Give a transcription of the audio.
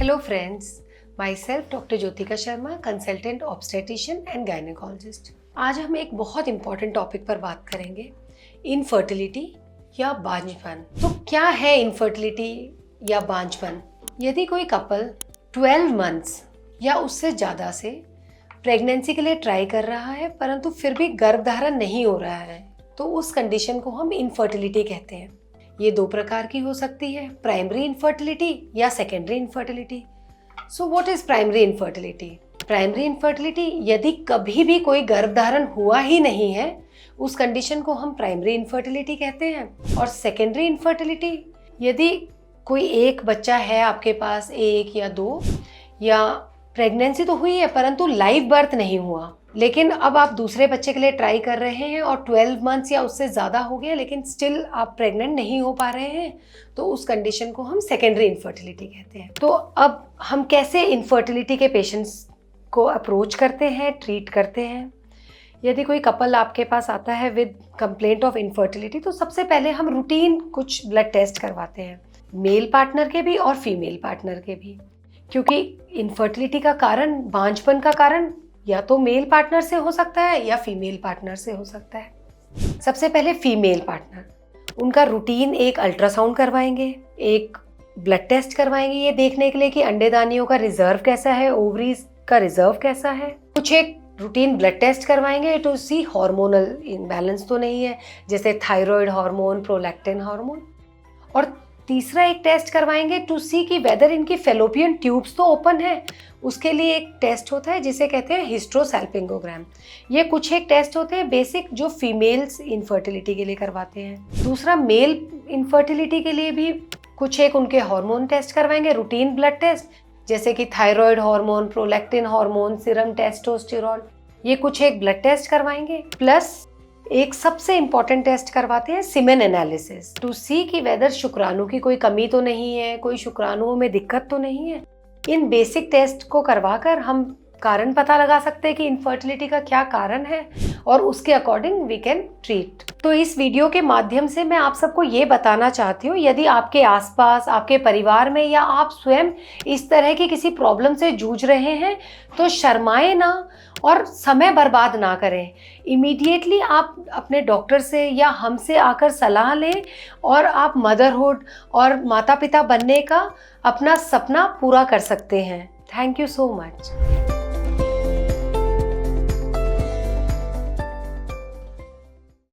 Hello friends, myself Dr. Jyotika Sharma, consultant obstetrician and gynaecologist. आज हम एक बहुत इंपॉर्टेंट टॉपिक पर बात करेंगे, इनफर्टिलिटी या बांझपन। तो क्या है इनफर्टिलिटी या बांझपन? यदि कोई कपल 12 मंथ्स या उससे ज़्यादा से प्रेगनेंसी के लिए ट्राई कर रहा है परंतु फिर भी गर्भधारण नहीं हो रहा है, तो उस कंडीशन को हम इनफर्टिलिटी कहते हैं। ये दो प्रकार की हो सकती है, प्राइमरी इनफर्टिलिटी या secondary infertility. So what is primary infertility? Primary infertility यदि कभी भी कोई गर्भधारण हुआ ही नहीं है, उस कंडीशन को हम प्राइमरी इनफर्टिलिटी कहते हैं। और सेकेंडरी इनफर्टिलिटी, यदि कोई एक बच्चा है आपके पास, एक या दो, या प्रेगनेंसी तो हुई है परंतु लाइव बर्थ नहीं हुआ, लेकिन अब आप दूसरे बच्चे के लिए ट्राई कर रहे हैं और 12 मंथ्स या उससे ज़्यादा हो गया लेकिन स्टिल आप प्रेग्नेंट नहीं हो पा रहे हैं, तो उस कंडीशन को हम सेकेंडरी इनफर्टिलिटी कहते हैं। तो अब हम कैसे इनफर्टिलिटी के पेशेंट्स को अप्रोच करते हैं, ट्रीट करते हैं? यदि कोई कपल आपके पास आता है विद कंप्लेंट ऑफ इनफर्टिलिटी, तो सबसे पहले हम रूटीन कुछ ब्लड टेस्ट करवाते हैं, मेल पार्टनर के भी और फीमेल पार्टनर के भी, क्योंकि इनफर्टिलिटी का कारण, बांझपन का कारण या तो मेल पार्टनर से हो सकता है या फीमेल पार्टनर से हो सकता है। सबसे पहले फीमेल पार्टनर, उनका रूटीन एक अल्ट्रासाउंड करवाएंगे, एक ब्लड टेस्ट करवाएंगे, ये देखने के लिए कि अंडेदानियों का रिजर्व कैसा है, ओवरीज का रिजर्व कैसा है। कुछ एक रूटीन ब्लड टेस्ट करवाएंगे टू सी हार्मोनल इम्बैलेंस तो नहीं है, जैसे थायराइड हार्मोन, प्रोलैक्टिन हार्मोन। और तीसरा एक टेस्ट करवाएंगे टू सी कि वेदर इनकी फेलोपियन ट्यूब्स तो ओपन है। उसके लिए एक टेस्ट होता है जिसे कहते हैं हिस्ट्रोसैल्पिंगोग्राम। ये कुछ एक टेस्ट होते हैं बेसिक जो फीमेल्स इनफर्टिलिटी के लिए करवाते हैं। दूसरा, मेल इनफर्टिलिटी के लिए भी कुछ एक उनके हार्मोन टेस्ट करवाएंगे, रूटीन ब्लड टेस्ट, जैसे कि thyroid hormone, prolactin hormone, serum testosterone, ये कुछ एक ब्लड टेस्ट करवाएंगे। प्लस एक सबसे इम्पॉर्टेंट टेस्ट करवाते हैं सीमेन एनालिसिस, टू सी कि वेदर शुक्राणु की कोई कमी तो नहीं है, कोई शुक्राणुओं में दिक्कत तो नहीं है। इन बेसिक टेस्ट को करवाकर हम कारण पता लगा सकते हैं कि इनफर्टिलिटी का क्या कारण है और उसके अकॉर्डिंग वी कैन ट्रीट। तो इस वीडियो के माध्यम से मैं आप सबको ये बताना चाहती हूँ, यदि आपके आसपास, आपके परिवार में या आप स्वयं इस तरह की किसी प्रॉब्लम से जूझ रहे हैं, तो शर्माएं ना और समय बर्बाद ना करें। इमीडिएटली आप अपने डॉक्टर से या हमसे आकर सलाह लें और आप मदरहुड और माता पिता बनने का अपना सपना पूरा कर सकते हैं। Thank you so much.